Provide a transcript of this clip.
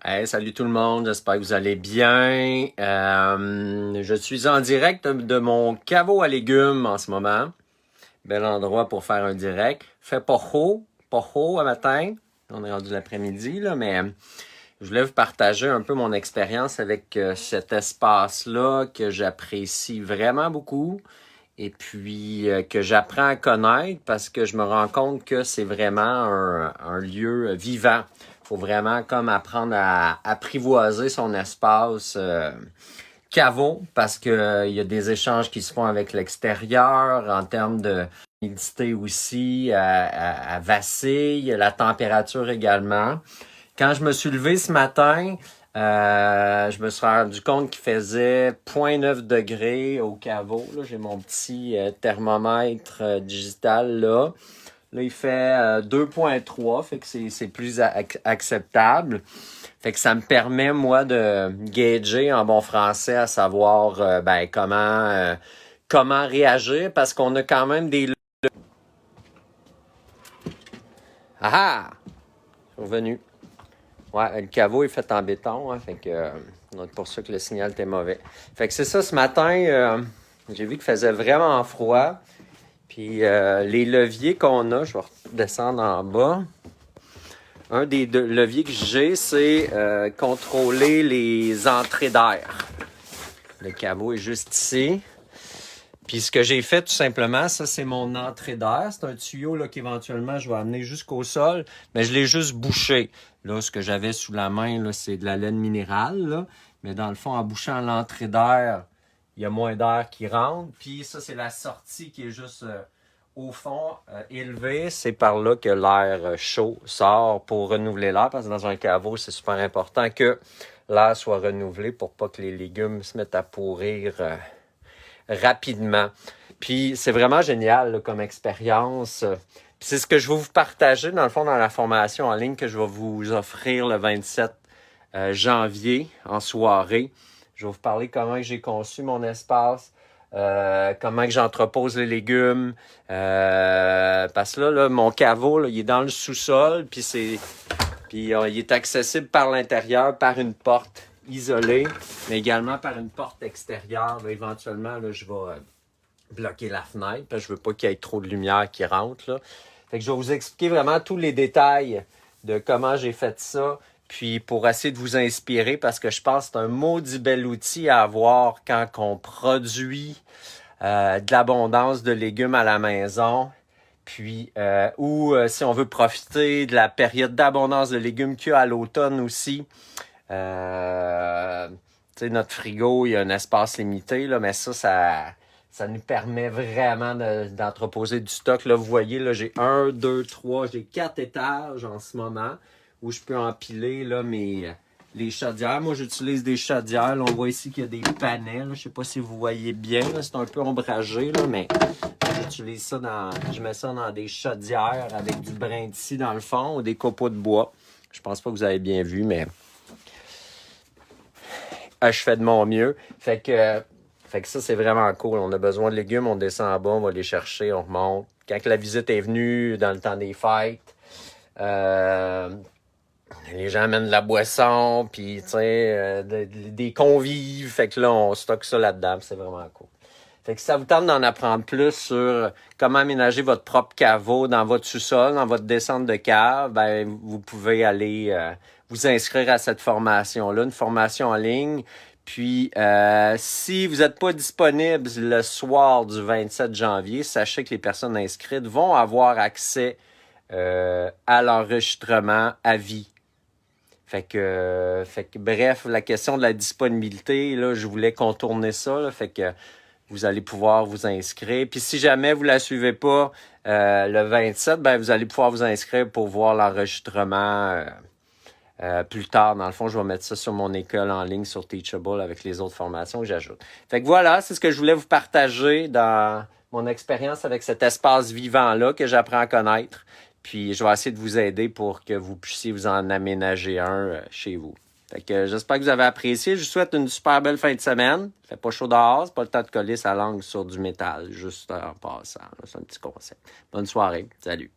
Hey, salut tout le monde, j'espère que vous allez bien. Je suis en direct de mon caveau à légumes en ce moment. Bel endroit pour faire un direct. Fait pas chaud à matin. On est rendu l'après-midi, là, mais je voulais vous partager un peu mon expérience avec cet espace-là que j'apprécie vraiment beaucoup et puis que j'apprends à connaître parce que je me rends compte que c'est vraiment un lieu vivant. Faut vraiment comme apprendre à apprivoiser son espace caveau parce que il y a des échanges qui se font avec l'extérieur en termes de humidité aussi, à vacille, la température également. Quand je me suis levé ce matin, je me suis rendu compte qu'il faisait 0,9 degrés au caveau. Là, j'ai mon petit thermomètre digital là. Là, il fait 2,3, fait que c'est plus acceptable. Fait que ça me permet, moi, de gager en bon français à savoir comment réagir parce qu'on a quand même des... Ah ah! Je suis revenu. Ouais, le caveau est fait en béton, hein, fait que c'est pour ça que le signal était mauvais. Fait que c'est ça, ce matin, j'ai vu qu'il faisait vraiment froid. Puis les leviers qu'on a, je vais redescendre en bas. Un des deux leviers que j'ai, c'est contrôler les entrées d'air. Le caveau est juste ici. Puis ce que j'ai fait tout simplement, ça c'est mon entrée d'air. C'est un tuyau là, qu'éventuellement je vais amener jusqu'au sol, mais je l'ai juste bouché. Là, ce que j'avais sous la main, là, c'est de la laine minérale. Là. Mais dans le fond, en bouchant l'entrée d'air, il y a moins d'air qui rentre. Puis ça, c'est la sortie qui est juste au fond élevée. C'est par là que l'air chaud sort pour renouveler l'air. Parce que dans un caveau, c'est super important que l'air soit renouvelé pour pas que les légumes se mettent à pourrir rapidement. Puis c'est vraiment génial là, comme expérience. Puis c'est ce que je vais vous partager dans le fond dans la formation en ligne que je vais vous offrir le 27 janvier en soirée. Je vais vous parler comment j'ai conçu mon espace, comment que j'entrepose les légumes. Parce que là, mon caveau, là, il est dans le sous-sol, puis il est accessible par l'intérieur, par une porte isolée, mais également par une porte extérieure. Là, éventuellement, là, je vais bloquer la fenêtre, parce que je veux pas qu'il y ait trop de lumière qui rentre. Là. Fait que je vais vous expliquer vraiment tous les détails de comment j'ai fait ça, puis pour essayer de vous inspirer, parce que je pense que c'est un maudit bel outil à avoir quand on produit de l'abondance de légumes à la maison. Puis, si on veut profiter de la période d'abondance de légumes qu'il y a à l'automne aussi. Tu sais, notre frigo, il y a un espace limité, là, mais ça nous permet vraiment d'entreposer du stock. Là, vous voyez, là, j'ai 1, 2, 3, j'ai 4 étages en ce moment où je peux empiler là, les chaudières. Moi, j'utilise des chaudières. Là, on voit ici qu'il y a des panels. Je ne sais pas si vous voyez bien. Là, c'est un peu ombragé, là, mais j'utilise ça je mets ça dans des chaudières avec du brin de scie dans le fond ou des copeaux de bois. Je pense pas que vous avez bien vu, mais je fais de mon mieux. Fait que ça, c'est vraiment cool. On a besoin de légumes, on descend en bas, on va les chercher, on remonte. Quand la visite est venue, dans le temps des fêtes, les gens amènent de la boisson, puis tu sais, des convives. Fait que là, on stocke ça là-dedans, c'est vraiment cool. Fait que si ça vous tente d'en apprendre plus sur comment aménager votre propre caveau dans votre sous-sol, dans votre descente de cave, ben vous pouvez aller vous inscrire à cette formation-là, une formation en ligne. Puis, si vous n'êtes pas disponible le soir du 27 janvier, sachez que les personnes inscrites vont avoir accès à l'enregistrement à vie. Fait que bref, la question de la disponibilité, là, je voulais contourner ça, là, fait que vous allez pouvoir vous inscrire. Puis si jamais vous la suivez pas le 27, ben vous allez pouvoir vous inscrire pour voir l'enregistrement plus tard. Dans le fond, je vais mettre ça sur mon école en ligne sur Teachable avec les autres formations que j'ajoute. Fait que voilà, c'est ce que je voulais vous partager dans mon expérience avec cet espace vivant-là que j'apprends à connaître. Puis je vais essayer de vous aider pour que vous puissiez vous en aménager un chez vous. Fait que j'espère que vous avez apprécié. Je vous souhaite une super belle fin de semaine. Il fait pas chaud dehors, c'est pas le temps de coller sa langue sur du métal, juste en passant. C'est un petit conseil. Bonne soirée. Salut.